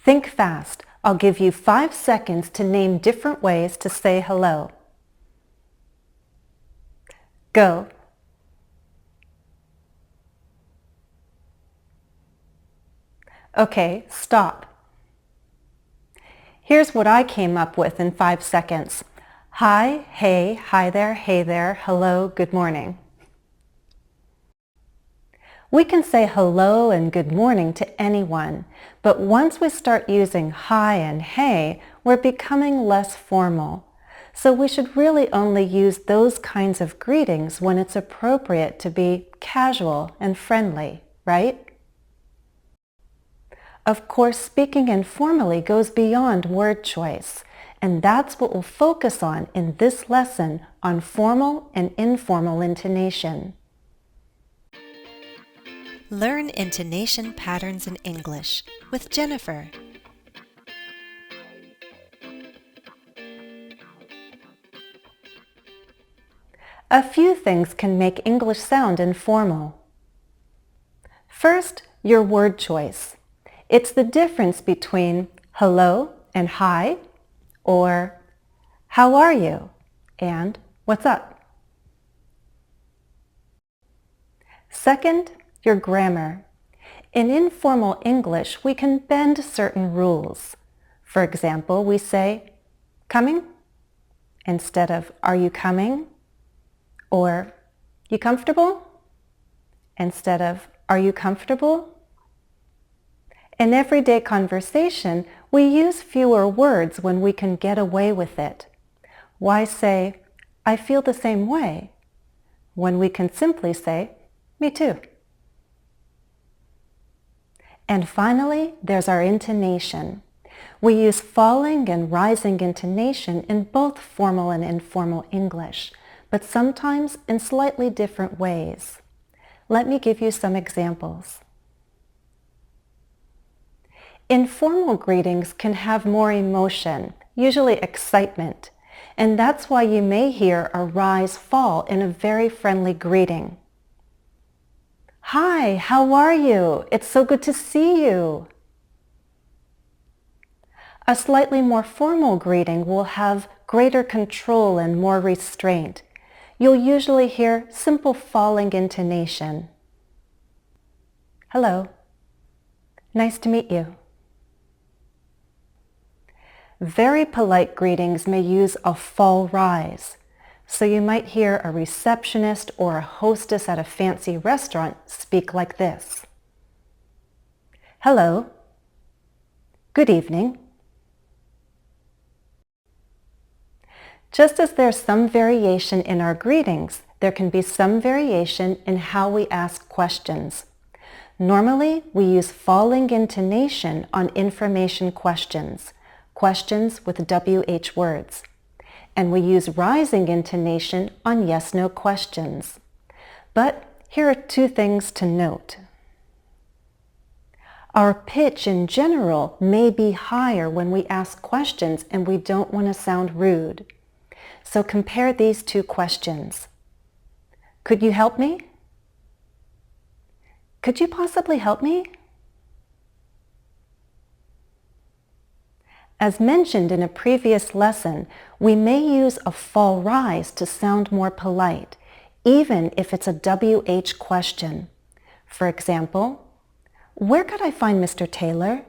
Think fast. I'll give you 5 seconds to name different ways to say hello. Go. Okay, stop. Here's what I came up with in 5 seconds. Hi, hey, hi there, hello, good morning. We can say hello and good morning to anyone, but once we start using hi and hey, we're becoming less formal. So we should really only use those kinds of greetings when it's appropriate to be casual and friendly, right? Of course, speaking informally goes beyond word choice, and that's what we'll focus on in this lesson on formal and informal intonation. Learn intonation patterns in English with Jennifer. A few things can make English sound informal. First, your word choice. It's the difference between hello and hi, or how are you and what's up. Second, your grammar. In informal English, we can bend certain rules. For example, we say, coming, instead of, are you coming? Or, you comfortable? Instead of, are you comfortable? In everyday conversation, we use fewer words when we can get away with it. Why say, I feel the same way, when we can simply say, me too. And finally, there's our intonation. We use falling and rising intonation in both formal and informal English, but sometimes in slightly different ways. Let me give you some examples. Informal greetings can have more emotion, usually excitement, and that's why you may hear a rise-fall in a very friendly greeting. Hi, how are you? It's so good to see you. A slightly more formal greeting will have greater control and more restraint. You'll usually hear simple falling intonation. Hello. Nice to meet you. Very polite greetings may use a fall rise. So you might hear a receptionist or a hostess at a fancy restaurant speak like this. Hello. Good evening. Just as there's some variation in our greetings, there can be some variation in how we ask questions. Normally, we use falling intonation on information questions, questions with WH words. And we use rising intonation on yes-no questions. But here are 2 things to note. Our pitch in general may be higher when we ask questions and we don't want to sound rude. So compare these 2 questions. Could you help me? Could you possibly help me? As mentioned in a previous lesson, we may use a fall rise to sound more polite, even if it's a WH question. For example, where could I find Mr. Taylor?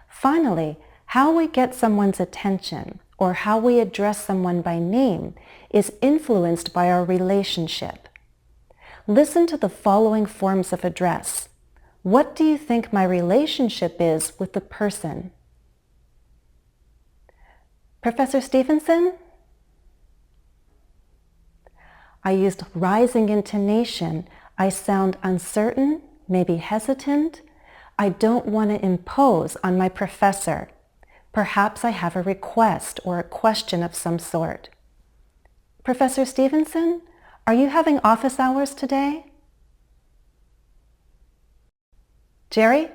Finally, how we get someone's attention or how we address someone by name is influenced by our relationship. Listen to the following forms of address. What do you think my relationship is with the person? Professor Stevenson? I used rising intonation. I sound uncertain, maybe hesitant. I don't want to impose on my professor. Perhaps I have a request or a question of some sort. Professor Stevenson, are you having office hours today? Jerry?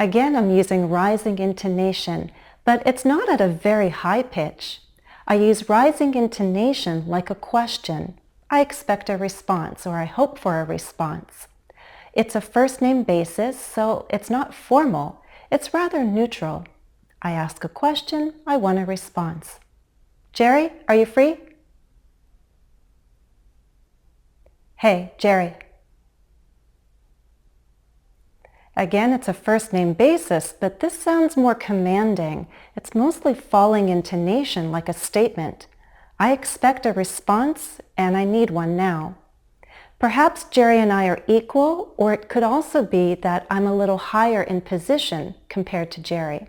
Again, I'm using rising intonation, but it's not at a very high pitch. I use rising intonation like a question. I expect a response, or I hope for a response. It's a first-name basis, so it's not formal. It's rather neutral. I ask a question, I want a response. Jerry, are you free? Hey, Jerry. Again, it's a first-name basis, but this sounds more commanding. It's mostly falling intonation like a statement. I expect a response, and I need one now. Perhaps Jerry and I are equal, or it could also be that I'm a little higher in position compared to Jerry.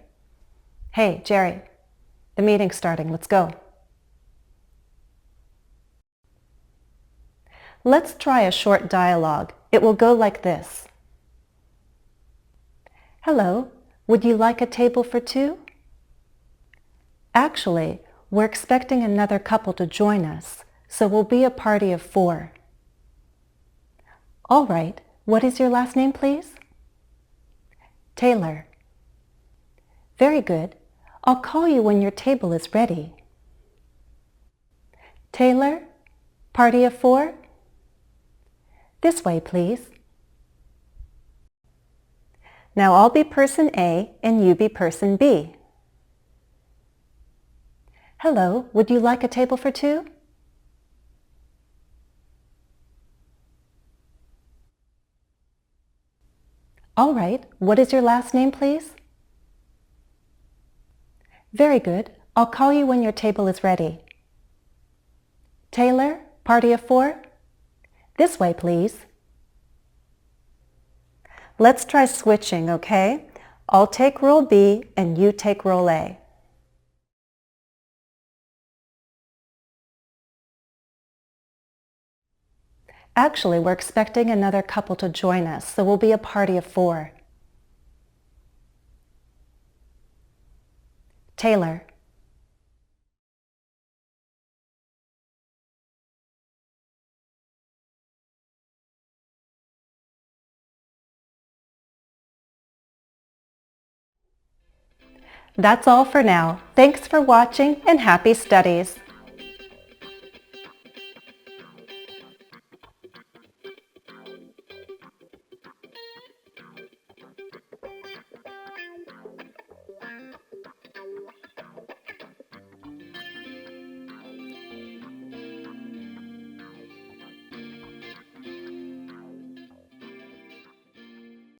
Hey, Jerry, the meeting's starting. Let's go. Let's try a short dialogue. It will go like this. Hello, would you like a table for two? Actually, we're expecting another couple to join us, so we'll be a party of 4. All right, what is your last name, please? Taylor. Very good. I'll call you when your table is ready. Taylor, party of 4? This way, please. Now I'll be person A and you be person B. Hello, would you like a table for 2? All right, what is your last name, please? Very good. I'll call you when your table is ready. Taylor, party of 4? This way, please. Let's try switching, okay? I'll take role B and you take role A. Actually, we're expecting another couple to join us, so we'll be a party of 4. Taylor. That's all for now. Thanks for watching and happy studies.